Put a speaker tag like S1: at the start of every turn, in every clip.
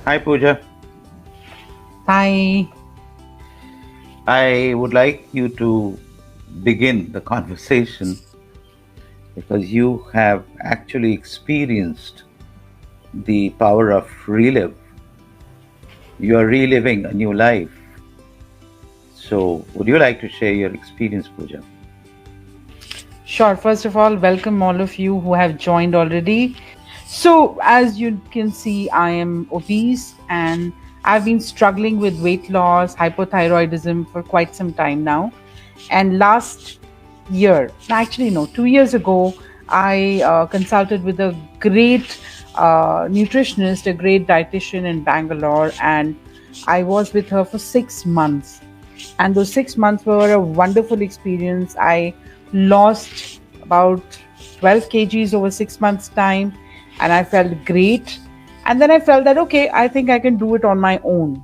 S1: Hi Pooja.
S2: Hi.
S1: I would like you to begin the conversation because you have actually experienced the power of relive. You are reliving a new life. So, would you like to share your experience, Pooja?
S2: Sure. First of all, welcome all of you who have joined already. So, as you can see, I am obese and I've been struggling with weight loss, hypothyroidism for quite some time now. And last year, actually, no, 2 years ago, I consulted with a great nutritionist, a great dietitian in Bangalore, and I was with her for 6 months. And those 6 months were a wonderful experience. I lost about 12 kgs over 6 months' time, and I felt great. And then I felt that, okay, I think I can do it on my own.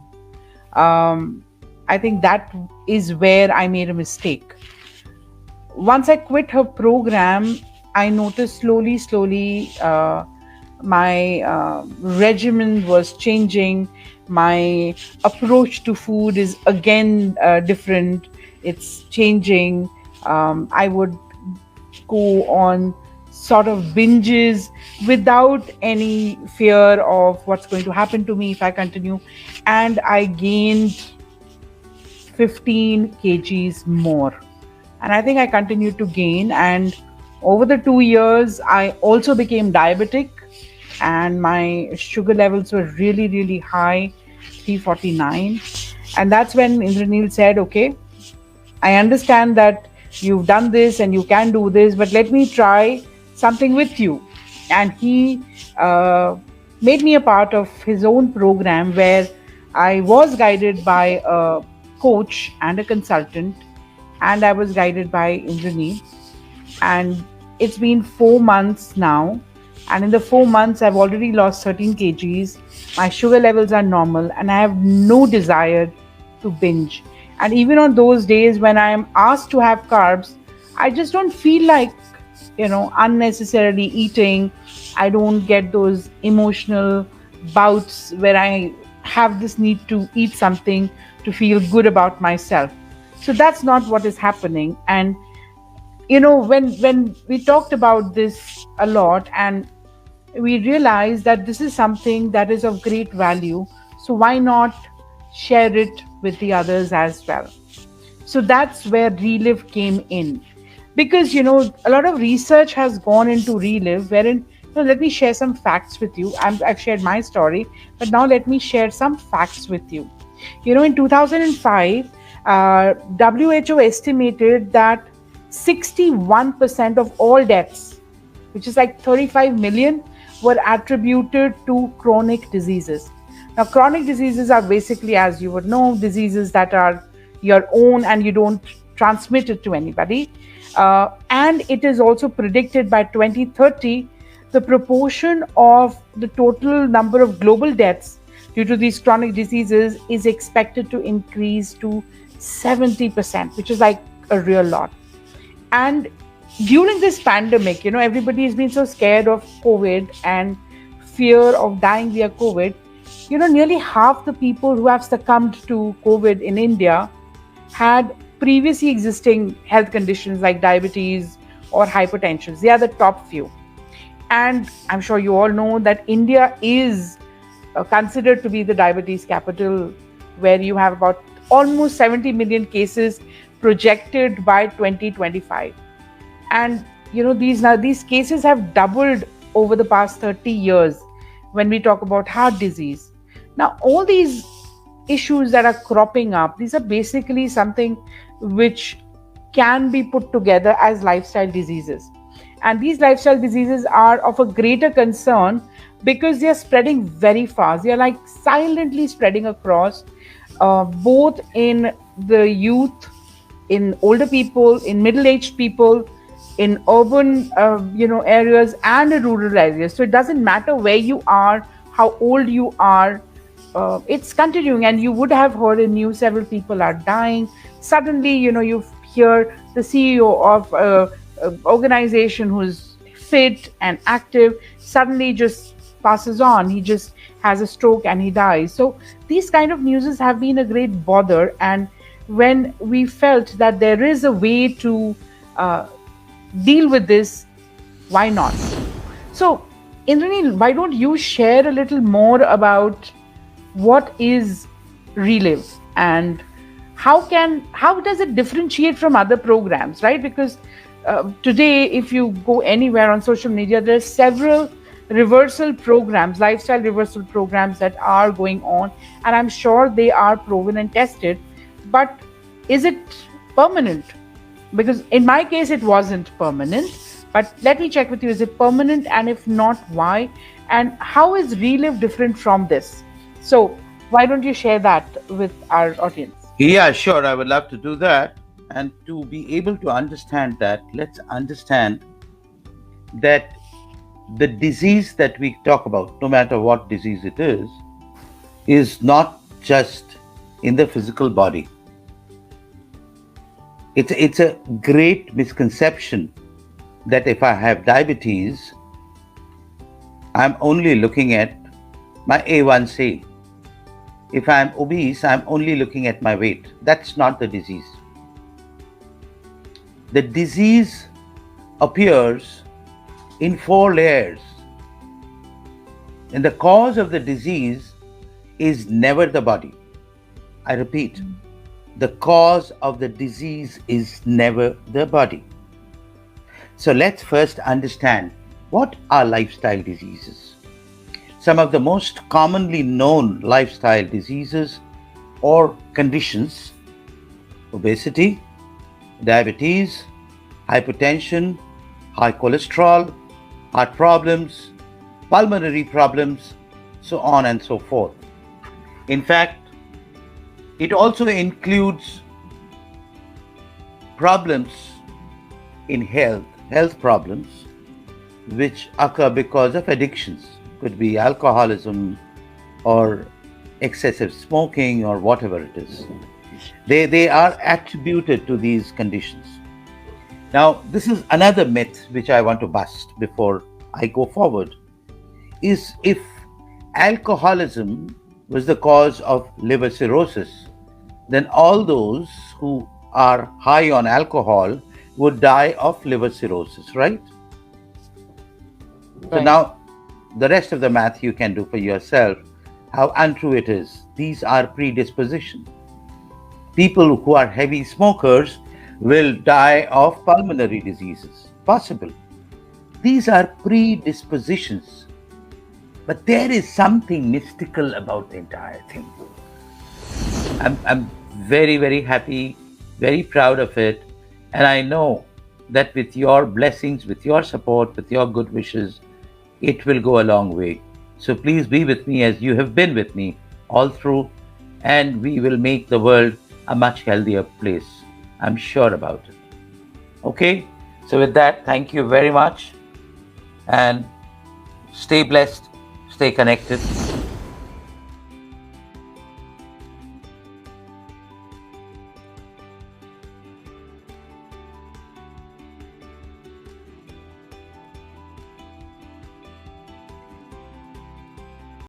S2: Um, I think that is where I made a mistake. Once I quit her program, I noticed slowly, my regimen was changing. My approach to food is again different. It's changing. I would go on sort of binges without any fear of what's going to happen to me if I continue. And I gained 15 kgs more. And I think I continued to gain. And over the 2 years, I also became diabetic, and my sugar levels were really high, 349. And that's when Indranil said, okay, I understand that you've done this and you can do this, but let me try something with you. And he made me a part of his own program where I was guided by a coach and a consultant, and I was guided by Indranil. And it's been 4 months now. And in the 4 months, I've already lost 13 kgs. My sugar levels are normal, and I have no desire to binge. And even on those days when I'm asked to have carbs, I just don't feel like, unnecessarily eating. I don't get those emotional bouts where I have this need to eat something to feel good about myself. So that's not what is happening. And when we talked about this a lot, and we realized that this is something that is of great value, so why not share it with the others as well? So that's where ReLive came in, because a lot of research has gone into ReLive, wherein let me share some facts with you. I've shared my story, but now let me share some facts with you. In 2005, WHO estimated that 61% of all deaths, which is like 35 million, were attributed to chronic diseases. Now, chronic diseases are basically, as you would know, diseases that are your own and you don't transmit it to anybody. And it is also predicted by 2030, the proportion of the total number of global deaths due to these chronic diseases is expected to increase to 70%, which is like a real lot. And during this pandemic, everybody has been so scared of COVID and fear of dying via COVID. Nearly half the people who have succumbed to COVID in India had previously existing health conditions like diabetes or hypertension. They are the top few. And I'm sure you all know that India is considered to be the diabetes capital, where you have about almost 70 million cases projected by 2025. And these cases have doubled over the past 30 years when we talk about heart disease. Now, all these issues that are cropping up, these are basically something which can be put together as lifestyle diseases. And these lifestyle diseases are of a greater concern because they are spreading very fast. They are like silently spreading across, both in the youth, in older people, in middle-aged people, in urban areas and in rural areas. So it doesn't matter where you are, how old you are, it's continuing. And you would have heard in news several people are dying. Suddenly, you hear the CEO of an organization who's fit and active suddenly just passes on. He just has a stroke and he dies. So these kind of news have been a great bother. And when we felt that there is a way to deal with this, why not? So, Indranil, why don't you share a little more about what is ReLive and how does it differentiate from other programs, right? Because today, if you go anywhere on social media, there's several reversal programs, lifestyle reversal programs that are going on, and I'm sure they are proven and tested. But is it permanent? Because in my case, it wasn't permanent. But let me check with you: is it permanent? And if not, why? And how is ReLive different from this? So why don't you share that with our audience?
S1: Yeah, sure. I would love to do that. And to be able to understand that, let's understand that the disease that we talk about, no matter what disease it is not just in the physical body. It's a great misconception that if I have diabetes, I'm only looking at my A1C. If I'm obese, I'm only looking at my weight. That's not the disease. The disease appears in 4 layers. And the cause of the disease is never the body. I repeat, the cause of the disease is never the body. So let's first understand what are lifestyle diseases. Some of the most commonly known lifestyle diseases or conditions: obesity, diabetes, hypertension, high cholesterol, heart problems, pulmonary problems, so on and so forth. In fact, it also includes problems in health problems which occur because of addictions. Could be alcoholism or excessive smoking or whatever it is. They are attributed to these conditions. Now, this is another myth which I want to bust before I go forward, is if alcoholism was the cause of liver cirrhosis, then all those who are high on alcohol would die of liver cirrhosis, right? So now, the rest of the math you can do for yourself, how untrue it is. These are predisposition. People who are heavy smokers will die of pulmonary diseases. Possible. These are predispositions. But there is something mystical about the entire thing. I'm very, very happy, very proud of it. And I know that with your blessings, with your support, with your good wishes, it will go a long way. So please be with me as you have been with me all through, and we will make the world a much healthier place. I'm sure about it. Okay? So with that, thank you very much, and stay blessed, stay connected.